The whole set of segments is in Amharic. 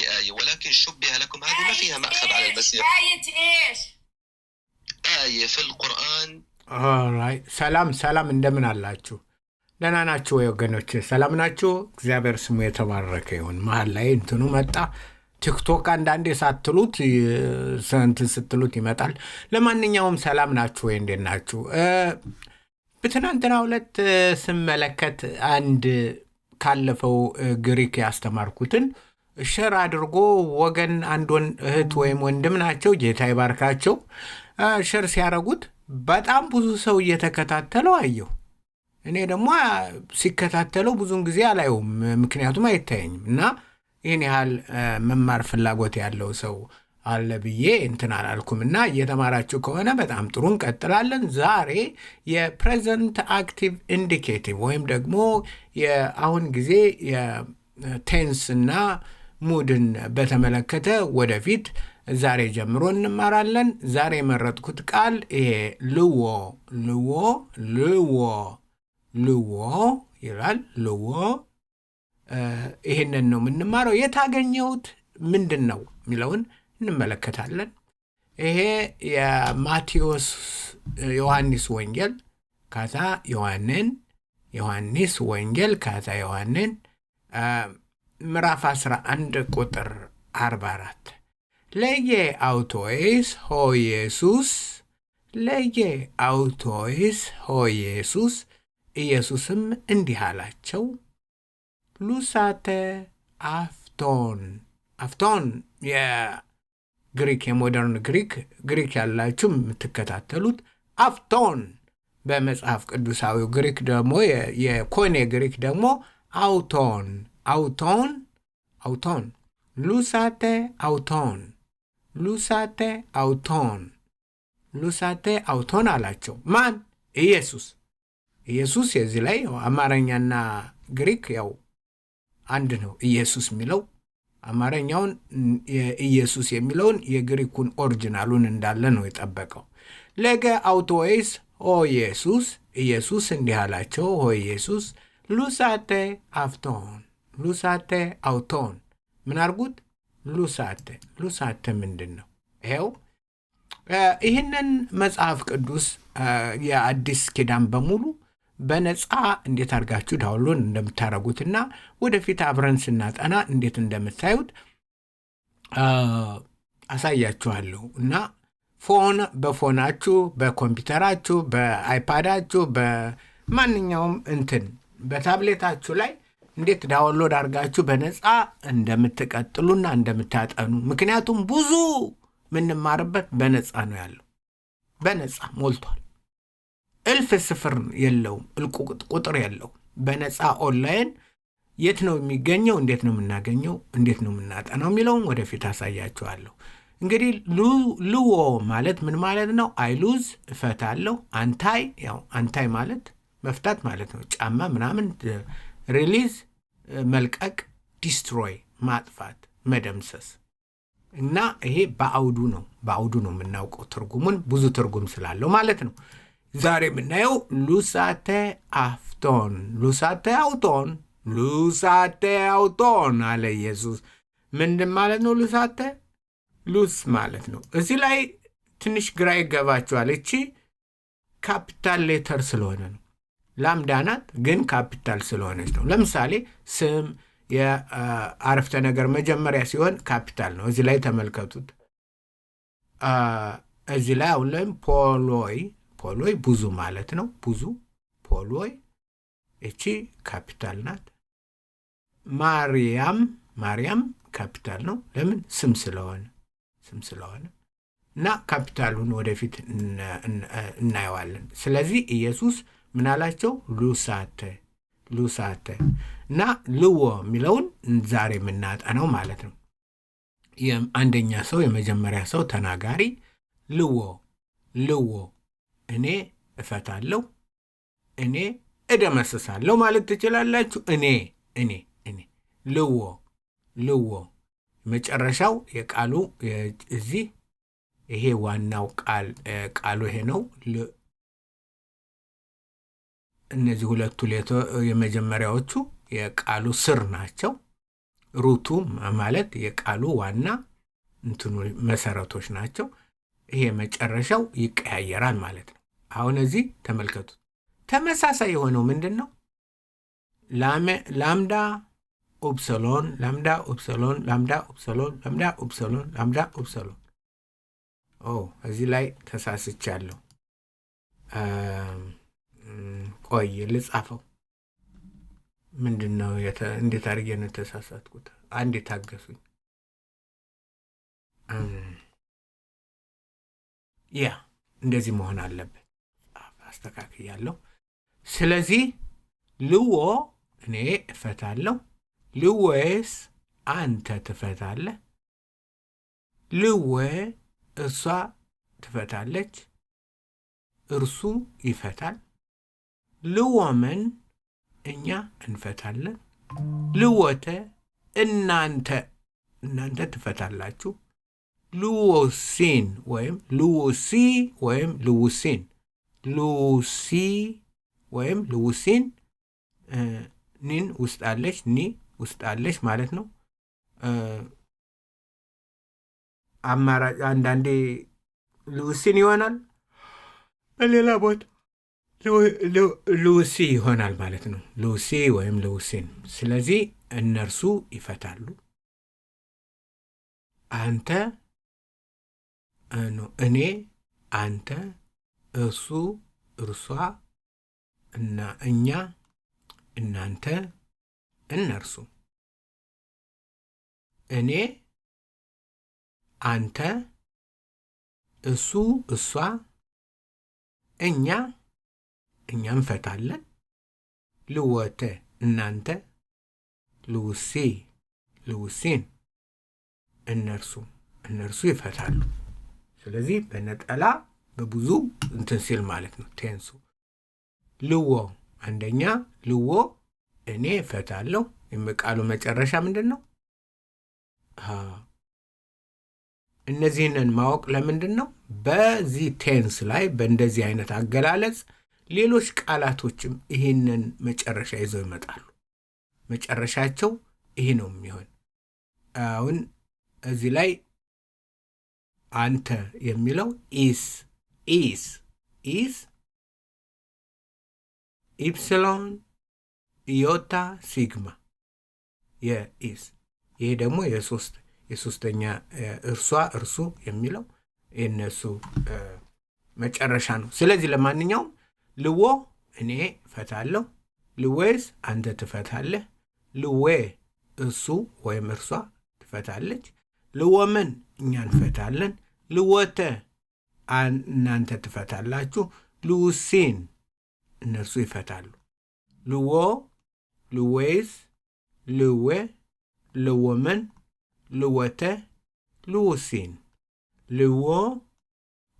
آية ولكن شبه لكم. هذه ما فيها مأخذ على المسيح. آية إيش؟ آية في القرآن. alright ሰላም እንደምን አላችሁ? ደህና ናችሁ ወይ ወገኖች? ሰላም ናችሁ? እግዚአብሔር ስሙ የተባረከ ይሁን። መሀል ላይ እንትኑ መጣ። ቲክቶክ አንዳንዴ ሳትሉት ስትሉት ይመጣል። ለማንኛውም ሰላም ናችሁ ወይ? እንዴት ናችሁ? በትናንትናው ዕለት ስመለከት አንድ ካለፈው ግሪክ ያስተማርኩትን ሸር አድርጎ ወገን አንድ እህት ወይም ወንድም ናቸው፣ ጌታ ይባርካቸው፣ ሸር ሲያረጉት በጣም ብዙ ሰው እየተከታተለው አየሁ። እኔ ደግሞ ሲከታተለው ብዙን ጊዜ አላየውም፣ ምክንያቱም አይታየኝም እና ይህን ያህል መማር ፍላጎት ያለው ሰው አለ ብዬ እንትን አላልኩም። እና እየተማራችሁ ከሆነ በጣም ጥሩ እንቀጥላለን። ዛሬ የፕሬዘንት አክቲቭ ኢንዲኬቲቭ ወይም ደግሞ የአሁን ጊዜ የቴንስ እና ሙድን በተመለከተ ወደፊት ዛሬ ጀምሮ እንማራለን። ዛሬ የመረጥኩት ቃል ይሄ ልዎ ይላል። ልዎ ይሄንን ነው የምንማረው። የታገኘሁት ምንድን ነው የሚለውን እንመለከታለን። ይሄ የማቴዎስ ዮሐንስ ወንጌል ካታ ዮሐንስ ወንጌል ካታ ዮሐንስ ምዕራፍ 11 ቁጥር 44 ለየ አውቶይስ ሆ ኢየሱስ ኢየሱስም እንዲህ አላቸው፣ ሉሳተ አፍቶን የግሪክ የሞደርን ግሪክ ያላችሁ የምትከታተሉት አፍቶን በመጽሐፍ ቅዱሳዊው ግሪክ ደግሞ የኮኔ ግሪክ ደግሞ አውቶን ሉሳተ አውቶን አላቸው። ማን? ኢየሱስ የዚህ ላይ አማርኛና ግሪክ ያው አንድ ነው። ኢየሱስ የሚለው አማርኛውን ኢየሱስ የሚለውን የግሪኩን ኦሪጂናሉን እንዳለ ነው የጠበቀው። ለገ አውቶይስ ኦ ኢየሱስ እንዲህ አላቸው፣ ኦ ኢየሱስ ሉሳተ አውቶን ምን አርጉት? ሉሳተ ምንድን ነው? ይኸው ይህንን መጽሐፍ ቅዱስ የአዲስ ኪዳን በሙሉ በነፃ እንዴት አድርጋችሁ ዳውንሎድ እንደምታረጉትና ወደፊት አብረን ስናጠና እንዴት እንደምታዩት አሳያችኋለሁ። እና በፎናችሁ፣ በኮምፒውተራችሁ፣ በአይፓዳችሁ፣ በማንኛውም በታብሌታችሁ ላይ እንዴት ዳውንሎድ አድርጋችሁ በነፃ እንደምትቀጥሉና እንደምታጠኑ። ምክንያቱም ብዙ ምንማርበት በነፃ ነው ያለው። በነፃ ሞልቷል። እልፍ ስፍር የለውም፣ ቁጥር የለውም። በነፃ ኦንላይን የት ነው የሚገኘው? እንዴት ነው የምናገኘው? እንዴት ነው የምናጠናው የሚለውን ወደፊት አሳያችኋለሁ። እንግዲህ ልዎ ማለት ምን ማለት ነው? አይሉዝ እፈታለሁ። አንታይ ማለት መፍታት ማለት ነው። ጫማ ምናምን። ሪሊዝ መልቀቅ፣ ዲስትሮይ ማጥፋት፣ መደምሰስ እና ይሄ በአውዱ ነው የምናውቀው ትርጉሙን፣ ብዙ ትርጉም ስላለው ማለት ነው። ዛሬ የምናየው ሉሳተ አውቶን አለ ኢየሱስ። ምንድን ማለት ነው? ሉስ ማለት ነው። እዚህ ላይ ትንሽ ግራ ይገባችኋል። እቺ ካፒታል ሌተር ስለሆነ ነው። ላምዳ ናት ግን ካፒታል ስለሆነች ነው። ለምሳሌ ስም የአረፍተ ነገር መጀመሪያ ሲሆን ካፒታል ነው። እዚህ ላይ ተመልከቱት። እዚህ ላይ አሁን ላይም ፖሎይ ብዙ ማለት ነው። ብዙ ፖሎይ፣ እቺ ካፒታል ናት። ማርያም ካፒታል ነው። ለምን? ስም ስለሆነ እና ካፒታሉን ወደፊት እናየዋለን። ስለዚህ ኢየሱስ ምን አላቸው? ሉሳተ እና ልዎ የሚለውን ዛሬ የምናጠነው ማለት ነው። አንደኛ ሰው የመጀመሪያ ሰው ተናጋሪ ልዎ እኔ እፈታለሁ፣ እኔ እደመስሳለሁ ማለት ትችላላችሁ። እኔ ልዎ መጨረሻው የቃሉ እዚህ ይሄ ዋናው ቃሉ ይሄ ነው። እነዚህ ሁለቱ የመጀመሪያዎቹ የቃሉ ስር ናቸው። ሩቱ ማለት የቃሉ ዋና እንትኑ መሰረቶች ናቸው። ይሄ መጨረሻው ይቀያየራል ማለት ነው። አሁን እዚህ ተመልከቱት። ተመሳሳይ የሆነው ምንድን ነው? ላምዳ ኦፕሰሎን ላምዳ ኦፕሰሎን ላምዳ ኦፕሰሎን ላምዳ ኦፕሰሎን ላምዳ ኦፕሰሎን። እዚህ ላይ ተሳስቻለሁ። ቆይ ልጻፈው። ምንድን ነው እንዴት አድርጌ ነው የተሳሳትኩት? አንድ የታገሱኝ። እንደዚህ መሆን አለበት። አስተካክያለሁ። ስለዚህ ልዎ እኔ እፈታለሁ፣ ልዌስ አንተ ትፈታለህ፣ ልዌ እሷ ትፈታለች፣ እርሱ ይፈታል፣ ልወመን እኛ እንፈታለን፣ ልወተ እናንተ ትፈታላችሁ፣ ልዎሲን ወይም ልውሲ ወይም ልውሲን ሉሲ ወይም ልውሲን ኒን ውስጥ አለች፣ ኒ ውስጥ አለች ማለት ነው። አማራጭ አንዳንዴ ልውሲን ይሆናል፣ በሌላ ቦታ ልውሲ ይሆናል ማለት ነው። ልውሲ ወይም ልውሲን። ስለዚህ እነርሱ ይፈታሉ። አንተ እኔ፣ አንተ፣ እርሱ፣ እርሷ እና እኛ፣ እናንተ፣ እነርሱ። እኔ፣ አንተ፣ እሱ፣ እሷ፣ እኛ እንፈታለን። ልወተ እናንተ፣ ልውሲ ልውሲን፣ እነርሱ ይፈታሉ። ስለዚህ በነጠላ በብዙ እንትን ሲል ማለት ነው ቴንሱ። ልዎ አንደኛ ልዎ እኔ እፈታለሁ። የቃሉ መጨረሻ ምንድን ነው? እነዚህንን ማወቅ ለምንድን ነው? በዚህ ቴንስ ላይ በእንደዚህ አይነት አገላለጽ ሌሎች ቃላቶችም ይህንን መጨረሻ ይዘው ይመጣሉ። መጨረሻቸው ይሄ ነው የሚሆን። አሁን እዚህ ላይ አንተ የሚለው ኢስ ኢፕሲሎን ኢዮታ ሲግማ የኢስ። ይሄ ደግሞ የሶስተኛ እርሷ እርሱ የሚለው የነሱ መጨረሻ ነው። ስለዚህ ለማንኛውም ልዎ እኔ እፈታለሁ፣ ልዌስ አንተ ትፈታለህ፣ ልዌ እሱ ወይም እርሷ ትፈታለች፣ ልወመን እኛ እንፈታለን፣ ልወተ እናንተ ትፈታላችሁ፣ ልውሲን እነርሱ ይፈታሉ። ልዎ ልዌስ ልዌ ልወመን ልወተ ልውሲን ልዎ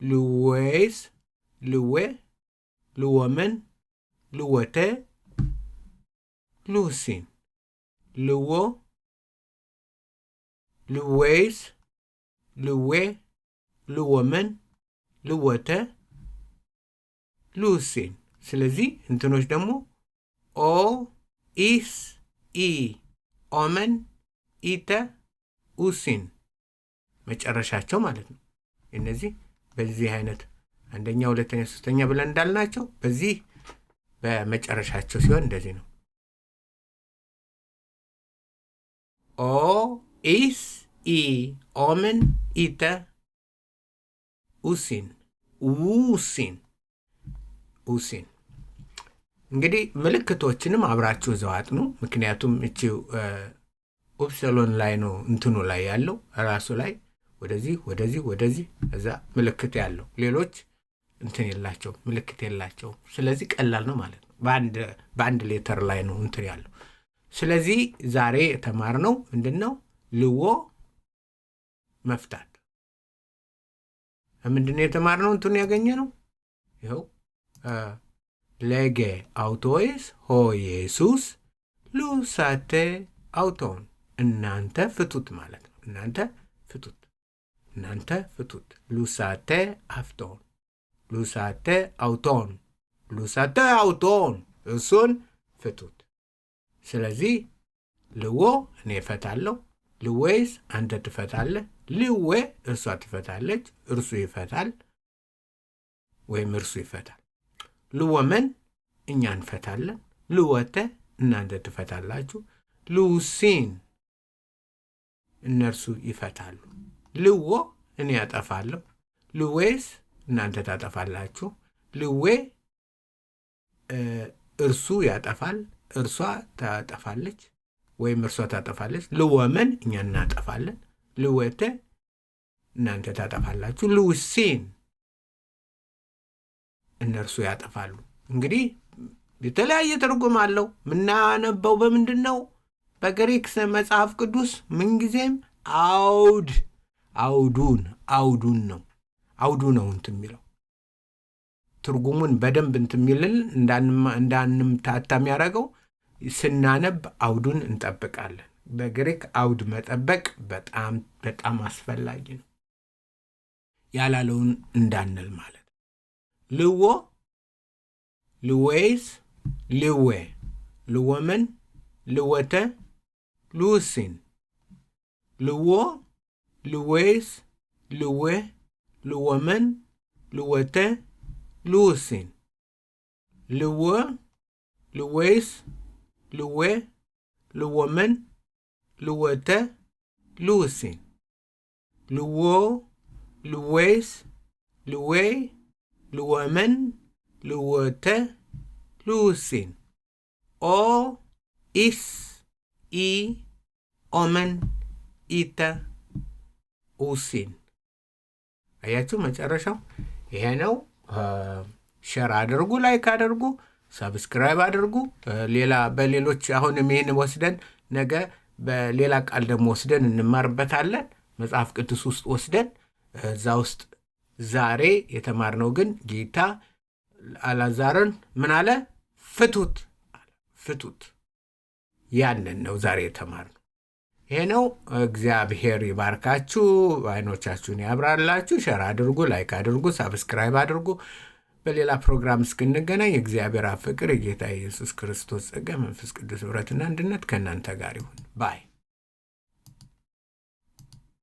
ልዌስ ልዌ ልወመን ልወተ ልውሲን ልዎ ልዌስ ልዌ ልወመን ልወተ ልውሲን። ስለዚህ እንትኖች ደግሞ ኦ ኢስ ኢ ኦመን ኢተ ኡሲን መጨረሻቸው ማለት ነው። እነዚህ በዚህ አይነት አንደኛ፣ ሁለተኛ፣ ሶስተኛ ብለን እንዳልናቸው በዚህ በመጨረሻቸው ሲሆን እንደዚህ ነው። ኦ ኢስ ኢ ኦመን ኢተ ኡሲን ኡሲን። እንግዲህ ምልክቶችንም አብራችሁ እዛው አጥኑ። ምክንያቱም እቺው ኡፕሰሎን ላይ ነው እንትኑ ላይ ያለው ራሱ ላይ ወደዚህ እዛ ምልክት ያለው፣ ሌሎች እንትን የላቸው ምልክት የላቸው። ስለዚህ ቀላል ነው ማለት ነው። በአንድ ሌተር ላይ ነው እንትን ያለው። ስለዚህ ዛሬ የተማርነው ምንድነው? ልዎ መፍታት። ምንድነው የተማርነው? እንትኑ ያገኘ ነው። ይኸው ሌጌ አውቶይስ ሆ ኢየሱስ ሉሳቴ አውቶን እናንተ ፍቱት ማለት ነው። እናንተ ፍቱት ሉሳቴ አፍቶን ሉሳቴ አውቶን እሱን ፍቱት። ስለዚህ ልዎ እኔ እፈታለሁ፣ ልዌስ አንተ ትፈታለህ፣ ልዌ እርሷ ትፈታለች፣ እርሱ ይፈታል ወይም እርሱ ይፈታል። ልወመን እኛ እንፈታለን፣ ልወተ እናንተ ትፈታላችሁ፣ ልውሲን እነርሱ ይፈታሉ። ልዎ እኔ ያጠፋለሁ፣ ልዌስ እናንተ ታጠፋላችሁ፣ ልዌ እርሱ ያጠፋል፣ እርሷ ታጠፋለች ወይም እርሷ ታጠፋለች። ልወመን እኛ እናጠፋለን፣ ልወተ እናንተ ታጠፋላችሁ፣ ልውሲን እነርሱ ያጠፋሉ። እንግዲህ የተለያየ ትርጉም አለው። ምናነበው በምንድን ነው? በግሪክ መጽሐፍ ቅዱስ ምንጊዜም አውዱን ነው። አውዱ ነው እንትን የሚለው ትርጉሙን በደንብ እንትን የሚልን እንዳንምታታ የሚያደርገው ስናነብ አውዱን እንጠብቃለን። በግሪክ አውድ መጠበቅ በጣም በጣም አስፈላጊ ነው። ያላለውን እንዳንል ማለት ልዎ፣ ልዌስ፣ ልዌ፣ ልወመን፣ ልወተ፣ ልውሲን፣ ልዎ፣ ልዌስ፣ ልዌ፣ ልወመን፣ ልወተ፣ ልውሲን፣ ልዎ፣ ልዌስ፣ ልዌ፣ ልወመን፣ ልወተ፣ ልውሲን፣ ልዎ፣ ልዌስ፣ ልዌ፣ ልወመን፣ ልወተ፣ ልውሲን፣ ኦ፣ ኢስ፣ ኢ፣ ኦመን፣ ኢተ፣ ኡሲን። አያችሁ መጨረሻው ይሄ ነው። ሼር አድርጉ፣ ላይክ አድርጉ፣ ሰብስክራይብ አድርጉ። በሌሎች አሁንም ይህን ወስደን ነገ በሌላ ቃል ደግሞ ወስደን እንማርበታለን። መጽሐፍ ቅዱስ ውስጥ ወስደን እዛ ውስጥ ዛሬ የተማርነው ግን ጌታ አልዓዛርን ምን አለ? ፍቱት። ያንን ነው ዛሬ የተማርነው። ይሄ ነው። እግዚአብሔር ይባርካችሁ፣ አይኖቻችሁን ያብራላችሁ። ሼር አድርጉ፣ ላይክ አድርጉ፣ ሰብስክራይብ አድርጉ። በሌላ ፕሮግራም እስክንገናኝ የእግዚአብሔር አብ ፍቅር፣ የጌታ ኢየሱስ ክርስቶስ ጸጋ፣ መንፈስ ቅዱስ ኅብረትና አንድነት ከእናንተ ጋር ይሁን። ባይ